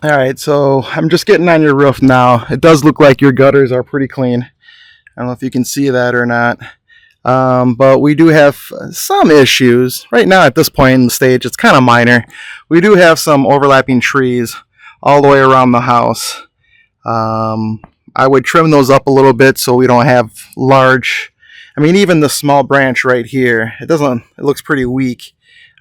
All right, so I'm just getting on your roof now. It does look like your gutters are pretty clean. I don't know if you can see that or not. But we do have some issues. Right now, at this point in the stage, it's kind of minor. We do have some overlapping trees all the way around the house. I would trim those up a little bit so we don't have large. I mean, even the small branch right here, it looks pretty weak.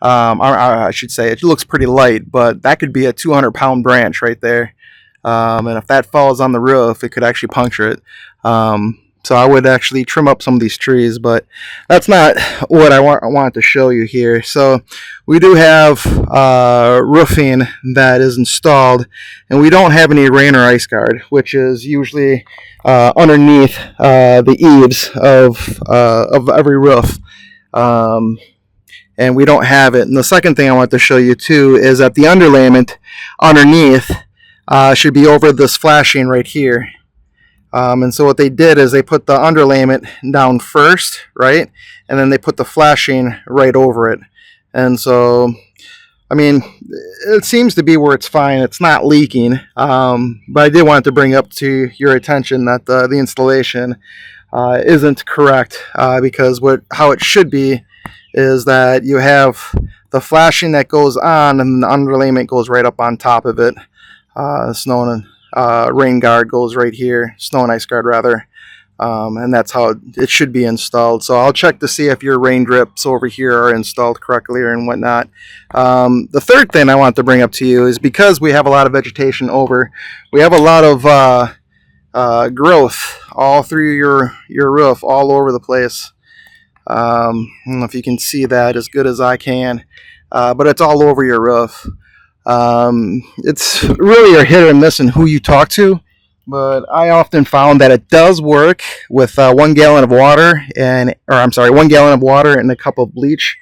I should say it looks pretty light, but that could be a 200-pound branch right there. And if that falls on the roof, it could actually puncture it. So I would actually trim up some of these trees, but that's not what I wanted to show you here. So we do have roofing that is installed, and we don't have any rain or ice guard, which is usually underneath the eaves of every roof. And we don't have it. And the second thing I want to show you too is that the underlayment underneath should be over this flashing right here. And so what they did is they put the underlayment down first, right? And then they put the flashing right over it. And so, I mean, it seems to be where it's fine. It's not leaking. But I did want to bring up to your attention that the installation isn't correct because how it should be is that you have the flashing that goes on and the underlayment goes right up on top of it. Snow and rain guard goes right here, snow and ice guard rather, and that's how it should be installed. So I'll check to see if your rain drips over here are installed correctly and whatnot. The third thing I want to bring up to you is because we have a lot of vegetation we have a lot of growth all through your roof, all over the place. I don't know if you can see that as good as I can, but it's all over your roof. It's really a hit or miss in who you talk to, but I often found that it does work with 1 gallon of water 1 gallon of water and a cup of bleach,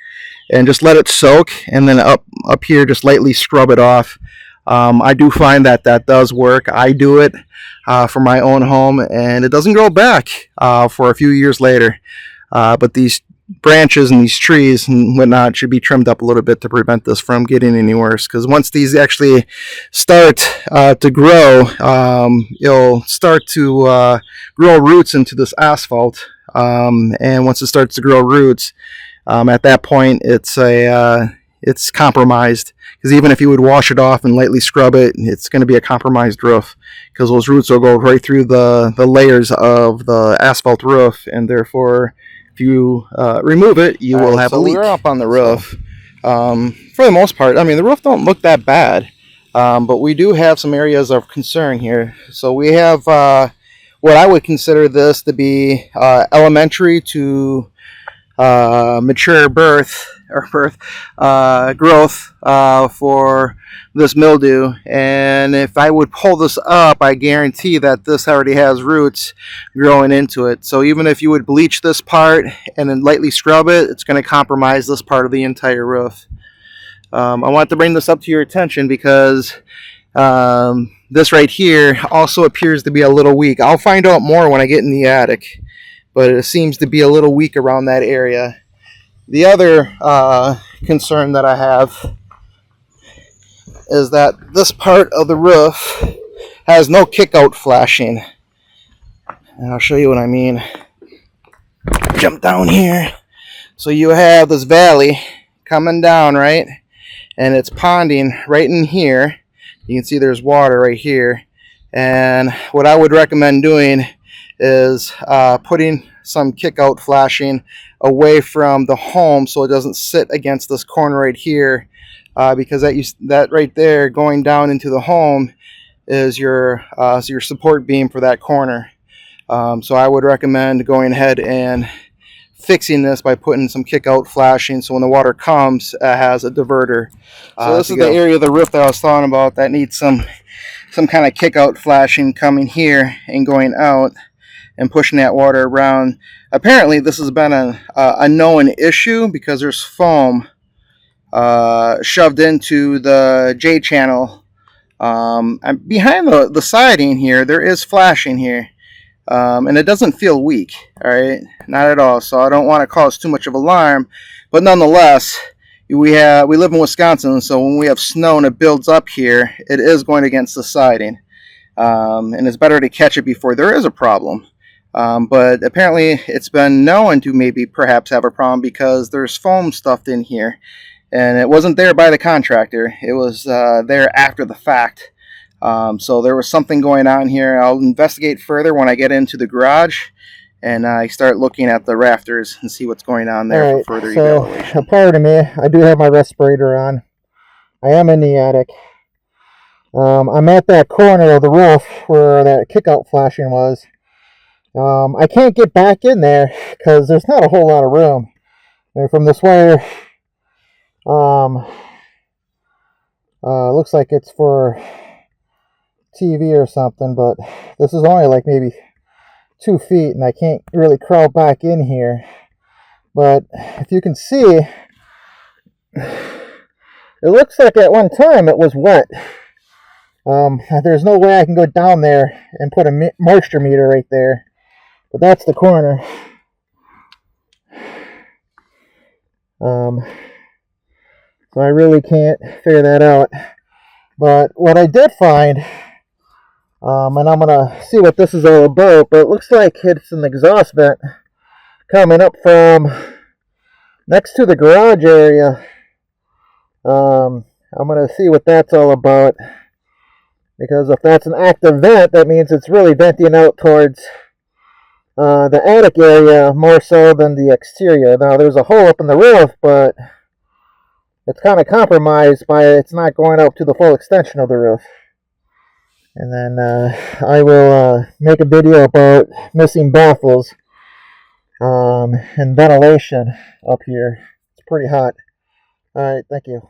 and just let it soak, and then up here just lightly scrub it off. I do find that does work. I do it for my own home, and it doesn't grow back for a few years later. But these branches and these trees and whatnot should be trimmed up a little bit to prevent this from getting any worse. Because once these actually start to grow, you'll start to grow roots into this asphalt. And once it starts to grow roots, at that point it's compromised. Because even if you would wash it off and lightly scrub it, it's going to be a compromised roof. Because those roots will go right through the layers of the asphalt roof, and therefore, if you remove it, you will have a leak. We're up on the roof. For the most part, I mean, the roof don't look that bad, but we do have some areas of concern here. So we have what I would consider this to be elementary to mature growth for this mildew. And if I would pull this up, I guarantee that this already has roots growing into it. So even if you would bleach this part and then lightly scrub it, it's going to compromise this part of the entire roof. I want to bring this up to your attention because this right here also appears to be a little weak. I'll find out more when I get in the attic, but it seems to be a little weak around that area. The other concern that I have is that this part of the roof has no kick-out flashing. And I'll show you what I mean. Jump down here. So you have this valley coming down, right? And it's ponding right in here. You can see there's water right here. And what I would recommend doing is putting some kick-out flashing away from the home so it doesn't sit against this corner right here, because that right there going down into the home is your support beam for that corner. So I would recommend going ahead and fixing this by putting some kick-out flashing so when the water comes, it has a diverter. So this is the area of the roof that I was talking about that needs some kind of kick-out flashing coming here and going out and pushing that water around. Apparently this has been a known issue because there's foam shoved into the J channel. And behind the siding here, there is flashing here. And it doesn't feel weak, all right? Not at all. So I don't want to cause too much of alarm. But nonetheless, we live in Wisconsin, so when we have snow and it builds up here, it is going against the siding, and it's better to catch it before there is a problem. But apparently it's been known to maybe perhaps have a problem because there's foam stuffed in here, and it wasn't there by the contractor. It was there after the fact. So there was something going on here. I'll investigate further when I get into the garage and I start looking at the rafters and see what's going on there for further evaluation. Pardon me, I do have my respirator on. I am in the attic. I'm at that corner of the roof where that kickout flashing was. I can't get back in there because there's not a whole lot of room. And from this wire, looks like it's for TV or something, but this is only like maybe 2 feet and I can't really crawl back in here. But if you can see, it looks like at one time it was wet. There's no way I can go down there and put a moisture meter right there, but that's the corner. So I really can't figure that out. But what I did find, and I'm gonna see what this is all about, but it looks like it's an exhaust vent coming up from next to the garage area. I'm gonna see what that's all about, because if that's an active vent, that means it's really venting out towards the attic area more so than the exterior. Now there's a hole up in the roof, but it's kind of compromised by it's not going up to the full extension of the roof. And then I will make a video about missing baffles and ventilation up here. It's pretty hot. Alright, thank you.